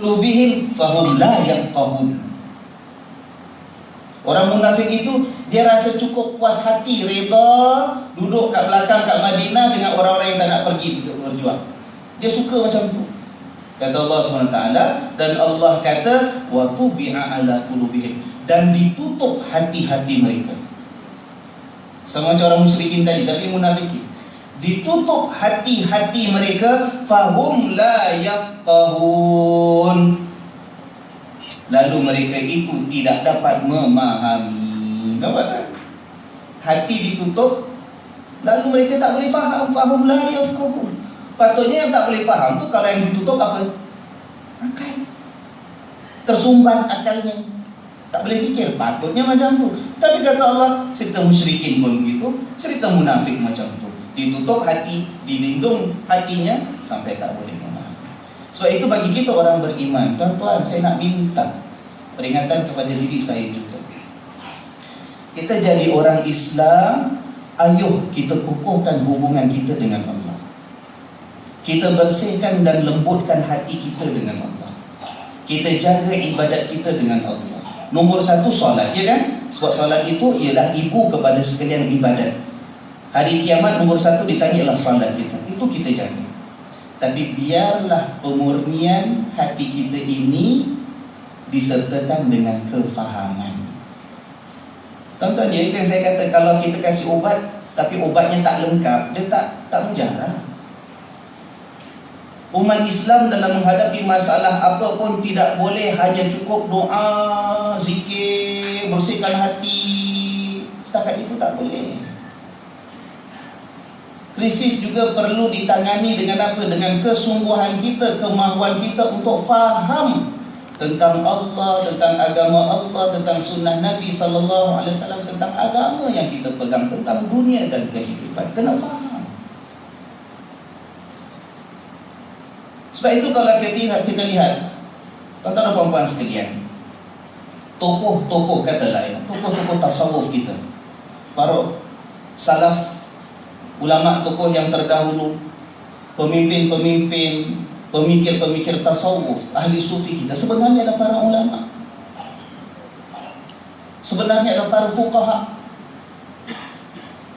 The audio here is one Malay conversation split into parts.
qulubihim fahum la yafqahun. Orang munafik itu dia rasa cukup puas hati, reda duduk kat belakang kat Madinah dengan orang-orang yang tak nak pergi berjuang. Dia suka macam tu. Kata Allah SWT, dan Allah kata wa tubi'a ala qulubihim, dan ditutup hati-hati mereka. Sama macam orang musyrikin tadi, tapi munafikin. Ditutup hati-hati mereka, fahum la yafqahun, lalu mereka itu tidak dapat memahami. Nampak tak? Hati ditutup, lalu mereka tak boleh faham. Fahum la yafqahun. Patutnya yang tak boleh faham tu kalau yang ditutup apa? Akal. Tersumbat akalnya, tak boleh fikir. Patutnya macam tu. Tapi kata Allah, cerita musyrikin pun begitu, cerita munafik macam tu. Ditutup hati, dilindung hatinya sampai tak boleh memahami. Sebab itu bagi kita orang beriman, tuan-tuan, saya nak minta peringatan kepada diri saya juga. Kita jadi orang Islam, ayo kita kukuhkan hubungan kita dengan Allah. Kita bersihkan dan lembutkan hati kita dengan Allah. Kita jaga ibadat kita dengan Allah. Nombor satu, solat, ya kan? Sebab solat itu ialah ibu kepada sekalian ibadat. Hari kiamat nombor satu ditanyalah solat kita. Itu kita jaga. Tapi biarlah pemurnian hati kita ini disertakan dengan kefahaman. Tuan-tuan, itu yang saya kata, kalau kita kasih ubat tapi obatnya tak lengkap, dia tak mujarab. Umat Islam dalam menghadapi masalah apa pun tidak boleh hanya cukup doa, zikir, bersihkan hati. Setakat itu tak boleh. Krisis juga perlu ditangani dengan apa? Dengan kesungguhan kita, kemahuan kita untuk faham tentang Allah, tentang agama Allah, tentang sunnah Nabi SAW, tentang agama yang kita pegang, tentang dunia dan kehidupan. Kena faham. Sebab itu kalau kita lihat, tuan-tuan dan puan-puan sekalian, tokoh-tokoh, katalah ya, tokoh-tokoh tasawuf kita, para salaf, ulama tokoh yang terdahulu, pemimpin-pemimpin, pemikir-pemikir tasawuf, ahli sufi kita, sebenarnya adalah para ulama. Sebenarnya adalah para fuqaha.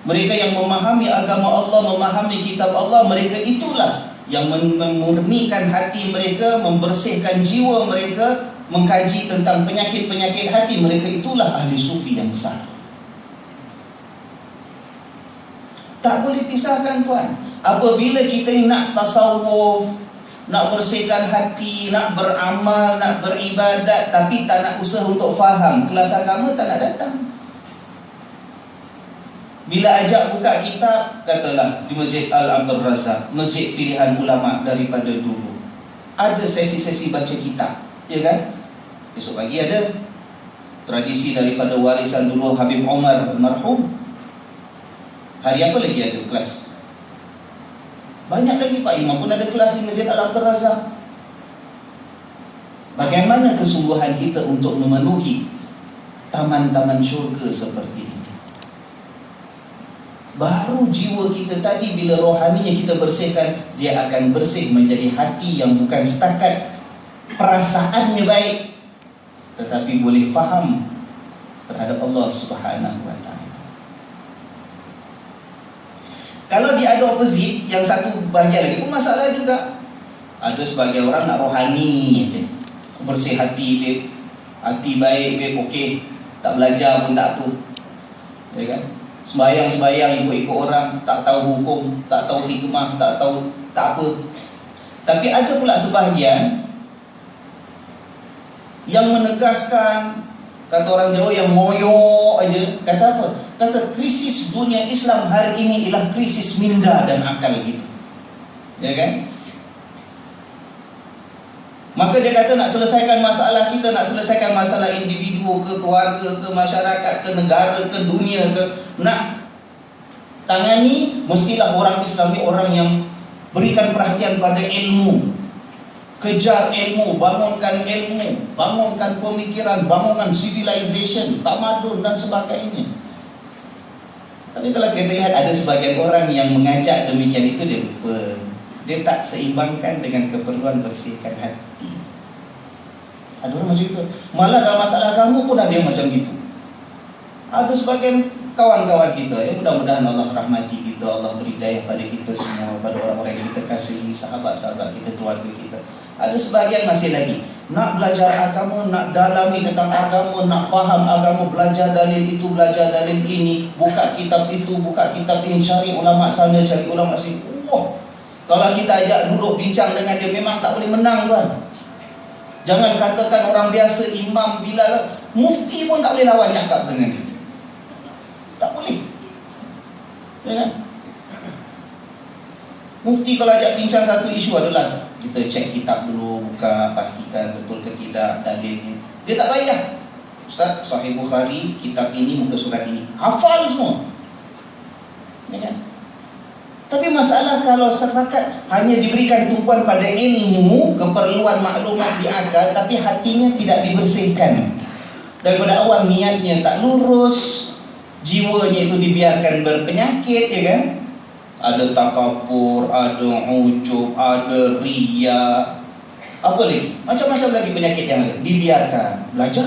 Mereka yang memahami agama Allah, memahami kitab Allah. Mereka itulah yang memurnikan hati mereka, membersihkan jiwa mereka, mengkaji tentang penyakit-penyakit hati mereka. Itulah ahli sufi yang besar. Tak boleh pisahkan, tuan. Apabila kita nak tasawuf, nak bersihkan hati, nak beramal, nak beribadat, tapi tak nak usaha untuk faham, kelas agama tak nak datang. Bila ajak buka kitab, katalah di Masjid Al-Abdul Razak, masjid pilihan ulama daripada dulu, ada sesi-sesi baca kitab, ya kan? Esok pagi ada tradisi daripada warisan dulu Habib Umar almarhum. Hari apa lagi ada kelas? Banyak lagi, Pak Imam pun ada kelas di Masjid Al-Abdul Razak. Bagaimana kesungguhan kita untuk memenuhi taman-taman syurga seperti ini? Baru jiwa kita tadi, bila rohaninya kita bersihkan, dia akan bersih menjadi hati yang bukan setakat perasaannya baik, tetapi boleh faham terhadap Allah Subhanahu wa ta'ala. Kalau dia ada opposite, yang satu bahagian lagi pun masalah juga. Ada sebagai orang nak rohani je, bersih hati, babe. Hati baik, babe, okey. Tak belajar pun tak apa, ya kan? Sembayang-sembayang ikut-ikut orang, tak tahu hukum, tak tahu hikmah, tak tahu, tak apa. Tapi ada pula sebahagian yang menegaskan, kata orang Jawa, yang moyok aja. Kata apa? Kata krisis dunia Islam hari ini ialah krisis minda dan akal gitu, ya kan? Maka dia kata nak selesaikan masalah kita, nak selesaikan masalah individu ke keluarga ke masyarakat ke negara ke dunia ke, nak tangani, mestilah orang Islam ni orang yang berikan perhatian pada ilmu. Kejar ilmu, bangunkan ilmu, bangunkan pemikiran, bangunkan civilization, tamadun dan sebagainya. Tapi kalau kita lihat ada sebagian orang yang mengajak demikian itu, dia lupa. Dia tak seimbangkan dengan keperluan bersihkan hati. Ada orang macam itu. Malah dalam masalah agama pun ada yang macam itu. Ada sebagian kawan-kawan kita yang mudah-mudahan Allah rahmati kita, Allah beri daya pada kita semua, pada orang-orang yang kita kasihi, sahabat-sahabat kita, keluarga kita. Ada sebagian masih lagi nak belajar agama, nak dalami tentang agama, nak faham agama, belajar dalil itu, belajar dalil ini, buka kitab itu, buka kitab ini, cari ulama sana, cari ulama sini. Wah, kalau kita ajak duduk bincang dengan dia, memang tak boleh menang tuan. Jangan katakan orang biasa, imam, Bilal, mufti pun tak boleh lawan cakap dengan dia. Tak boleh. Ya kan? Mufti kalau ajak bincang satu isu adalah kita cek kitab dulu, buka, pastikan betul ke tidak dalilnya. Dia tak payah. Ustaz, Sahih Bukhari, kitab ini, muka surat ini. Hafal semua. Ya kan? Tapi masalah kalau setakat hanya diberikan tumpuan pada ilmu, keperluan maklumat di akal, tapi hatinya tidak dibersihkan. Daripada awal niatnya tak lurus, jiwanya itu dibiarkan berpenyakit, ya kan? Ada takabur, ada ujub, ada riya, apa lagi? Macam-macam lagi penyakit yang ada. Dibiarkan. Belajar.